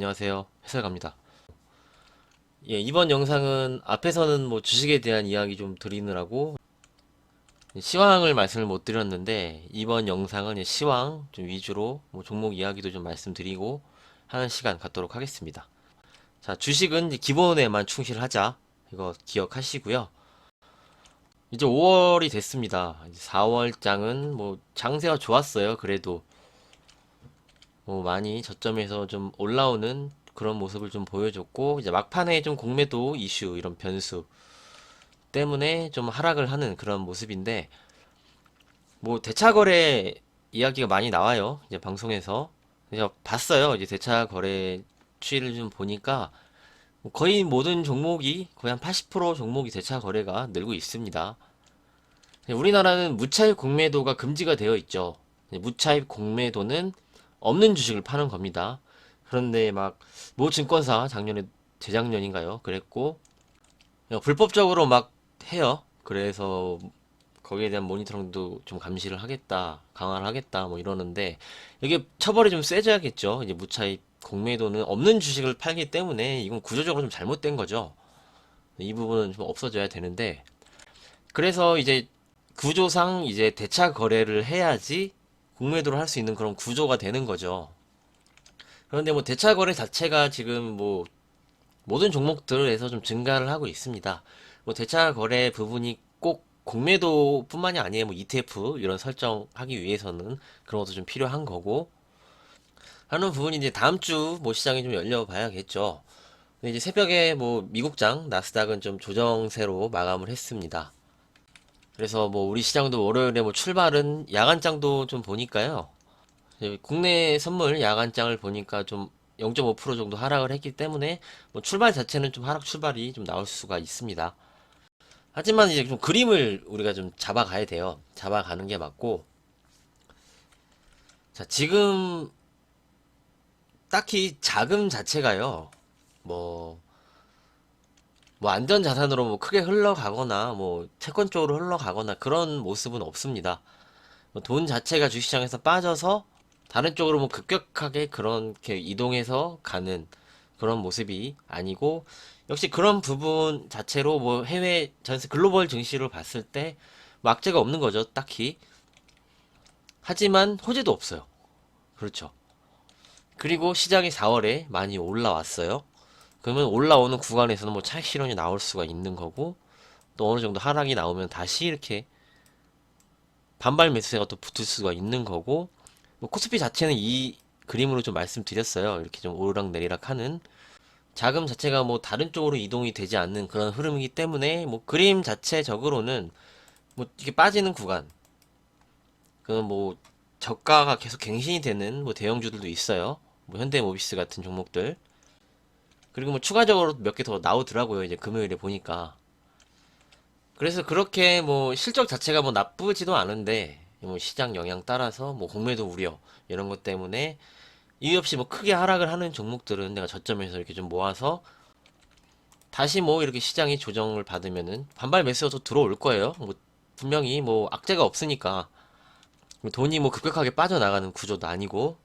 안녕하세요. 해설갑니다. 예, 이번 영상은 앞에서는 뭐 주식에 대한 이야기 좀 드리느라고 시황을 말씀을 못 드렸는데 이번 영상은 시황 좀 위주로 뭐 종목 이야기도 좀 말씀드리고 하는 시간 갖도록 하겠습니다. 자, 주식은 이제 기본에만 충실하자. 이거 기억하시고요. 이제 5월이 됐습니다. 4월장은 뭐 장세가 좋았어요. 그래도 뭐 많이 저점에서 좀 올라오는 그런 모습을 좀 보여줬고, 이제 막판에 좀 공매도 이슈 이런 변수 때문에 좀 하락을 하는 그런 모습인데, 뭐 대차거래 이야기가 많이 나와요. 이제 방송에서 제가 봤어요. 이제 대차거래 추이를 좀 보니까 뭐 거의 모든 종목이 거의 한 80% 종목이 대차거래가 늘고 있습니다. 우리나라는 무차입 공매도가 금지가 되어 있죠. 무차입 공매도는 없는 주식을 파는 겁니다. 그런데 막 모 증권사 작년에 재작년인가요? 그랬고 불법적으로 막 해요. 그래서 거기에 대한 모니터링도 좀 감시를 하겠다, 강화를 하겠다 뭐 이러는데 이게 처벌이 좀 세져야겠죠. 이제 무차입 공매도는 없는 주식을 팔기 때문에 이건 구조적으로 좀 잘못된 거죠. 이 부분은 좀 없어져야 되는데 그래서 이제 구조상 이제 대차 거래를 해야지 공매도를 할 수 있는 그런 구조가 되는 거죠. 그런데 뭐 대차 거래 자체가 지금 뭐 모든 종목들에서 좀 증가를 하고 있습니다. 뭐 대차 거래 부분이 꼭 공매도뿐만이 아니에요. 뭐 ETF 이런 설정하기 위해서는 그런 것도 좀 필요한 거고 하는 부분이 이제 다음 주 뭐 시장이 좀 열려봐야겠죠. 근데 이제 새벽에 뭐 미국장 나스닥은 좀 조정세로 마감을 했습니다. 그래서 뭐 우리 시장도 월요일에 뭐 출발은 야간장도 좀 보니까요. 국내 선물 야간장을 보니까 좀 0.5% 정도 하락을 했기 때문에 뭐 출발 자체는 좀 하락 출발이 좀 나올 수가 있습니다. 하지만 이제 좀 그림을 우리가 좀 잡아가야 돼요. 잡아가는 게 맞고. 자, 지금 딱히 자금 자체가요. 뭐, 뭐 안전 자산으로 뭐 크게 흘러가거나 뭐 채권 쪽으로 흘러가거나 그런 모습은 없습니다. 뭐돈 자체가 주식시장에서 빠져서 다른 쪽으로 뭐 급격하게 그렇게 이동해서 가는 그런 모습이 아니고 역시 그런 부분 자체로 뭐 해외 전세 글로벌 증시를 봤을 때 뭐 악재가 없는 거죠, 딱히. 하지만 호재도 없어요. 그렇죠. 그리고 시장이 4월에 많이 올라왔어요. 그러면 올라오는 구간에서는 뭐 차익 실현이 나올 수가 있는 거고 또 어느 정도 하락이 나오면 다시 이렇게 반발 매수세가 또 붙을 수가 있는 거고 뭐 코스피 자체는 이 그림으로 좀 말씀드렸어요. 이렇게 좀 오르락내리락 하는 자금 자체가 뭐 다른 쪽으로 이동이 되지 않는 그런 흐름이기 때문에 뭐 그림 자체적으로는 뭐 이렇게 빠지는 구간 그건 뭐 저가가 계속 갱신이 되는 뭐 대형주들도 있어요. 뭐 현대모비스 같은 종목들 그리고 뭐 추가적으로 몇 개 더 나오더라고요. 이제 금요일에 보니까 그래서 그렇게 뭐 실적 자체가 뭐 나쁘지도 않은데 뭐 시장 영향 따라서 뭐 공매도 우려 이런 것 때문에 이유 없이 뭐 크게 하락을 하는 종목들은 내가 저점에서 이렇게 좀 모아서 다시 뭐 이렇게 시장이 조정을 받으면은 반발 매수가 또 들어올 거예요. 뭐 분명히 뭐 악재가 없으니까 돈이 뭐 급격하게 빠져나가는 구조도 아니고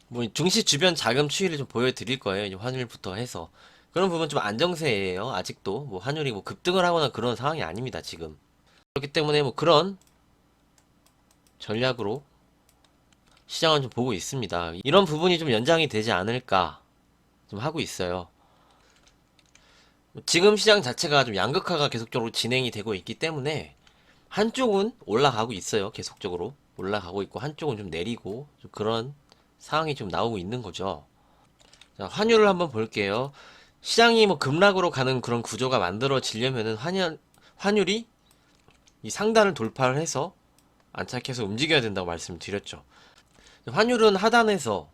뭐 증시 주변 자금 추이를 좀 보여드릴 거예요. 이제 환율부터 해서 그런 부분 좀 안정세예요. 아직도 뭐 환율이 뭐 급등을 하거나 그런 상황이 아닙니다. 지금 그렇기 때문에 뭐 그런 전략으로 시장은 좀 보고 있습니다. 이런 부분이 좀 연장이 되지 않을까 좀 하고 있어요. 지금 시장 자체가 좀 양극화가 계속적으로 진행이 되고 있기 때문에 한쪽은 올라가고 있어요. 계속적으로 올라가고 있고 한쪽은 좀 내리고 좀 그런 상황이 좀 나오고 있는 거죠. 자, 환율을 한번 볼게요. 시장이 뭐 급락으로 가는 그런 구조가 만들어지려면은 환율이 이 상단을 돌파를 해서 안착해서 움직여야 된다고 말씀드렸죠. 환율은 하단에서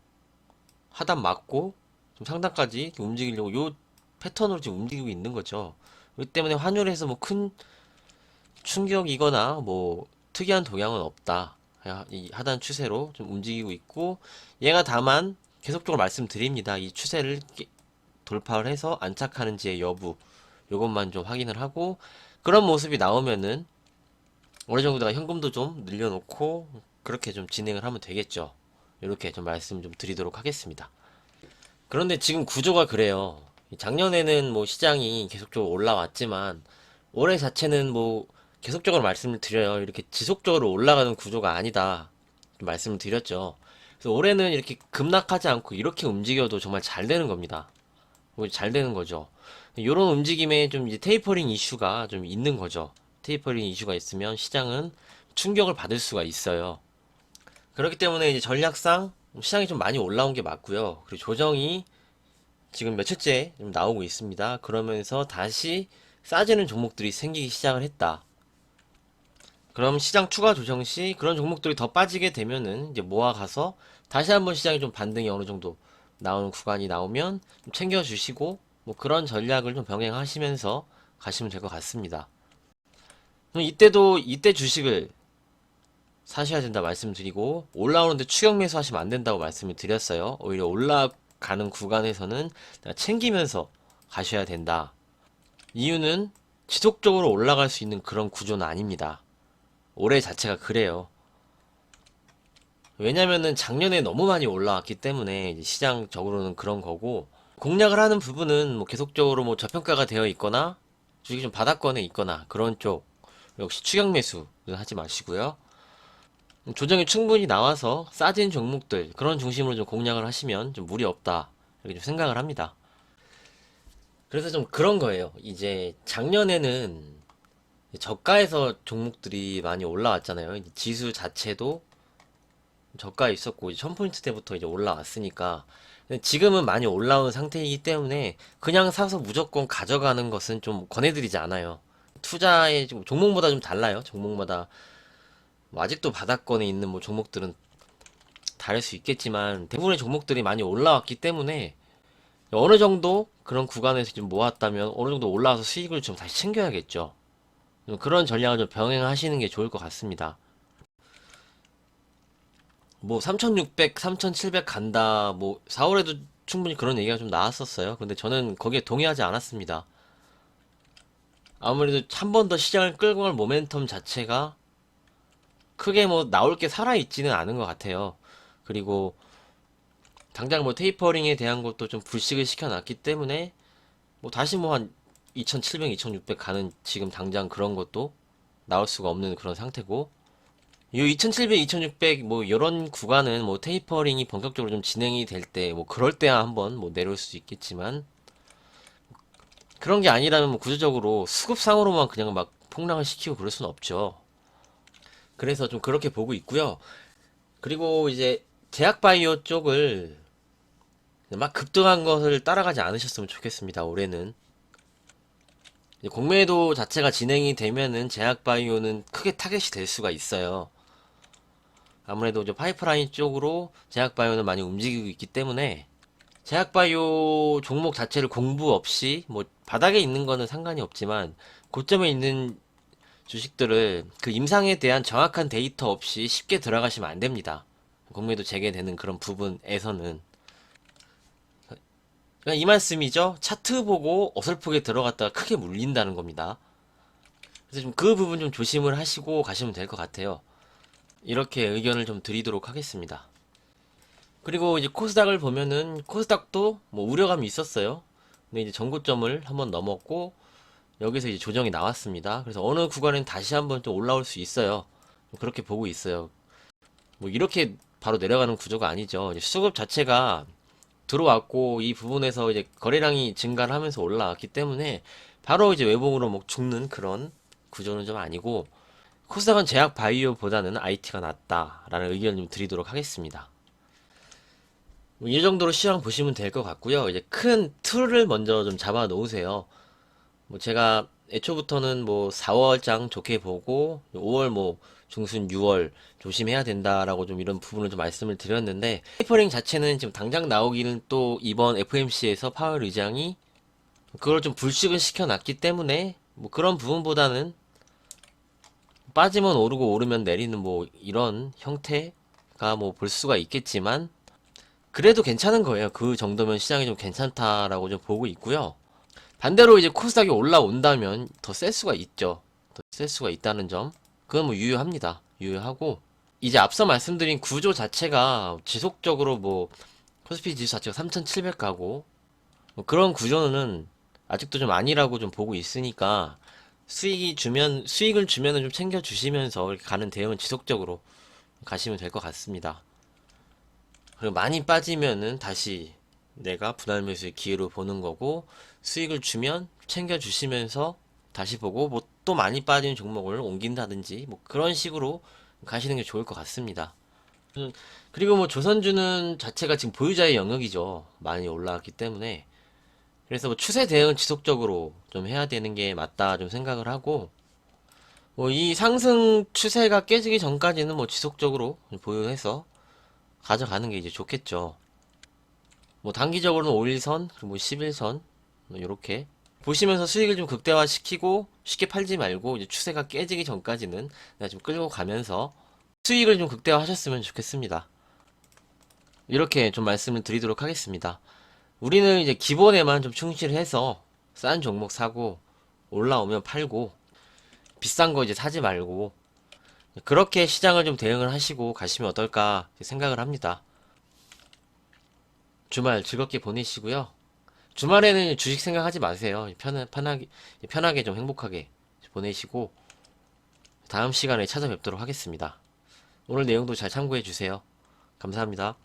하단 맞고 좀 상단까지 움직이려고 요 패턴으로 지금 움직이고 있는 거죠. 그렇기 때문에 환율에서 뭐 큰 충격이거나 뭐 특이한 동향은 없다. 이 하단 추세로 좀 움직이고 있고 얘가 다만 계속적으로 말씀드립니다. 이 추세를 돌파를 해서 안착하는지의 여부 요것만 좀 확인을 하고 그런 모습이 나오면은 어느 정도 내가 현금도 좀 늘려놓고 그렇게 좀 진행을 하면 되겠죠. 이렇게 좀 말씀 좀 드리도록 하겠습니다. 그런데 지금 구조가 그래요. 작년에는 뭐 시장이 계속적으로 올라왔지만 올해 자체는 뭐 계속적으로 말씀을 드려요. 이렇게 지속적으로 올라가는 구조가 아니다. 좀 말씀을 드렸죠. 그래서 올해는 이렇게 급락하지 않고 이렇게 움직여도 정말 잘 되는 겁니다. 잘 되는 거죠. 이런 움직임에 좀 이제 테이퍼링 이슈가 좀 있는 거죠. 테이퍼링 이슈가 있으면 시장은 충격을 받을 수가 있어요. 그렇기 때문에 이제 전략상 시장이 좀 많이 올라온 게 맞고요. 그리고 조정이 지금 며칠째 좀 나오고 있습니다. 그러면서 다시 싸지는 종목들이 생기기 시작을 했다. 그럼 시장 추가 조정 시 그런 종목들이 더 빠지게 되면은 이제 모아가서 다시 한번 시장이 좀 반등이 어느 정도 나오는 구간이 나오면 좀 챙겨주시고 뭐 그런 전략을 좀 병행하시면서 가시면 될 것 같습니다. 그럼 이때도 이때 주식을 사셔야 된다 말씀드리고 올라오는데 추격 매수하시면 안 된다고 말씀을 드렸어요. 오히려 올라가는 구간에서는 챙기면서 가셔야 된다. 이유는 지속적으로 올라갈 수 있는 그런 구조는 아닙니다. 올해 자체가 그래요. 왜냐면은 작년에 너무 많이 올라왔기 때문에 이제 시장적으로는 그런 거고 공략을 하는 부분은 뭐 계속적으로 뭐 저평가가 되어 있거나 주식이 좀 바닥권에 있거나 그런 쪽 역시 추격 매수 하지 마시고요. 조정이 충분히 나와서 싸진 종목들 그런 중심으로 좀 공략을 하시면 좀 무리 없다 이렇게 좀 생각을 합니다. 그래서 좀 그런 거예요. 이제 작년에는 저가에서 종목들이 많이 올라왔잖아요. 이제 지수 자체도 저가에 있었고 1000포인트 때부터 이제 올라왔으니까 근데 지금은 많이 올라온 상태이기 때문에 그냥 사서 무조건 가져가는 것은 좀 권해드리지 않아요. 투자의 종목마다 좀 달라요. 종목마다 뭐 아직도 바닥권에 있는 뭐 종목들은 다를 수 있겠지만 대부분의 종목들이 많이 올라왔기 때문에 어느 정도 그런 구간에서 좀 모았다면 어느 정도 올라와서 수익을 좀 다시 챙겨야겠죠. 그런 전략을 좀 병행하시는 게 좋을 것 같습니다. 뭐 3600, 3700 간다. 뭐 4월에도 충분히 그런 얘기가 좀 나왔었어요. 근데 저는 거기에 동의하지 않았습니다. 아무래도 한 번 더 시장을 끌고 갈 모멘텀 자체가 크게 뭐 나올 게 살아있지는 않은 것 같아요. 그리고 당장 뭐 테이퍼링에 대한 것도 좀 불식을 시켜놨기 때문에 뭐 다시 뭐 한 2700, 2600 가는 지금 당장 그런 것도 나올 수가 없는 그런 상태고 이 2700, 2600 뭐 이런 구간은 뭐 테이퍼링이 본격적으로 좀 진행이 될 때 뭐 그럴 때야 한번 뭐 내려올 수 있겠지만 그런 게 아니라면 뭐 구조적으로 수급상으로만 그냥 막 폭락을 시키고 그럴 수는 없죠. 그래서 좀 그렇게 보고 있고요. 그리고 이제 제약바이오 쪽을 막 급등한 것을 따라가지 않으셨으면 좋겠습니다. 올해는 공매도 자체가 진행이 되면은 제약바이오는 크게 타겟이 될 수가 있어요. 아무래도 이제 파이프라인 쪽으로 제약바이오는 많이 움직이고 있기 때문에 제약바이오 종목 자체를 공부 없이 뭐 바닥에 있는 거는 상관이 없지만 고점에 있는 주식들을 그 임상에 대한 정확한 데이터 없이 쉽게 들어가시면 안 됩니다. 공매도 재개되는 그런 부분에서는 그러니까 이 말씀이죠. 차트 보고 어설프게 들어갔다가 크게 물린다는 겁니다. 그래서 좀 그 부분 좀 조심을 하시고 가시면 될 것 같아요. 이렇게 의견을 좀 드리도록 하겠습니다. 그리고 이제 코스닥을 보면은 코스닥도 뭐 우려감이 있었어요. 근데 이제 전고점을 한번 넘었고 여기서 이제 조정이 나왔습니다. 그래서 어느 구간엔 다시 한번 좀 올라올 수 있어요. 그렇게 보고 있어요. 뭐 이렇게 바로 내려가는 구조가 아니죠. 이제 수급 자체가 들어왔고 이 부분에서 이제 거래량이 증가를 하면서 올라왔기 때문에 바로 이제 외봉으로 뭐 죽는 그런 구조는 좀 아니고 코스닥은 제약 바이오보다는 IT가 낫다라는 의견을 좀 드리도록 하겠습니다. 뭐이 정도로 시황 보시면 될 것 같고요. 이제 큰 틀을 먼저 좀 잡아 놓으세요. 뭐 제가 애초부터는 뭐 4월장 좋게 보고 5월 뭐 중순 6월 조심해야 된다라고 좀 이런 부분을 좀 말씀을 드렸는데 테이퍼링 자체는 지금 당장 나오기는 또 이번 FMC에서 파월 의장이 그걸 좀 불식을 시켜놨기 때문에 뭐 그런 부분보다는 빠지면 오르고 오르면 내리는 뭐 이런 형태가 뭐 볼 수가 있겠지만 그래도 괜찮은 거예요. 그 정도면 시장이 좀 괜찮다라고 좀 보고 있고요. 반대로 이제 코스닥이 올라온다면 더 셀 수가 있죠. 더 셀 수가 있다는 점. 그건 뭐 유효합니다. 유효하고 이제 앞서 말씀드린 구조 자체가 지속적으로 뭐 코스피 지수 자체가 3,700 가고 뭐 그런 구조는 아직도 좀 아니라고 좀 보고 있으니까 수익을 주면은 좀 챙겨 주시면서 이렇게 가는 대응은 지속적으로 가시면 될 것 같습니다. 그리고 많이 빠지면은 다시 내가 분할 매수의 기회로 보는 거고, 수익을 주면 챙겨 주시면서 다시 보고, 뭐 또 많이 빠진 종목을 옮긴다든지 뭐 그런 식으로 가시는 게 좋을 것 같습니다. 그리고 뭐 조선주는 자체가 지금 보유자의 영역이죠. 많이 올라왔기 때문에. 그래서 뭐 추세 대응은 지속적으로 좀 해야 되는 게 맞다 좀 생각을 하고, 뭐 이 상승 추세가 깨지기 전까지는 뭐 지속적으로 보유해서 가져가는 게 이제 좋겠죠. 뭐 단기적으로는 5일선, 그리고 뭐 11선, 뭐 요렇게 보시면서 수익을 좀 극대화시키고 쉽게 팔지 말고 이제 추세가 깨지기 전까지는 내가 좀 끌고 가면서 수익을 좀 극대화하셨으면 좋겠습니다. 이렇게 좀 말씀을 드리도록 하겠습니다. 우리는 이제 기본에만 좀 충실해서 싼 종목 사고 올라오면 팔고 비싼 거 이제 사지 말고 그렇게 시장을 좀 대응을 하시고 가시면 어떨까 생각을 합니다. 주말 즐겁게 보내시고요. 주말에는 주식 생각하지 마세요. 편하게 좀 행복하게 보내시고 다음 시간에 찾아뵙도록 하겠습니다. 오늘 내용도 잘 참고해 주세요. 감사합니다.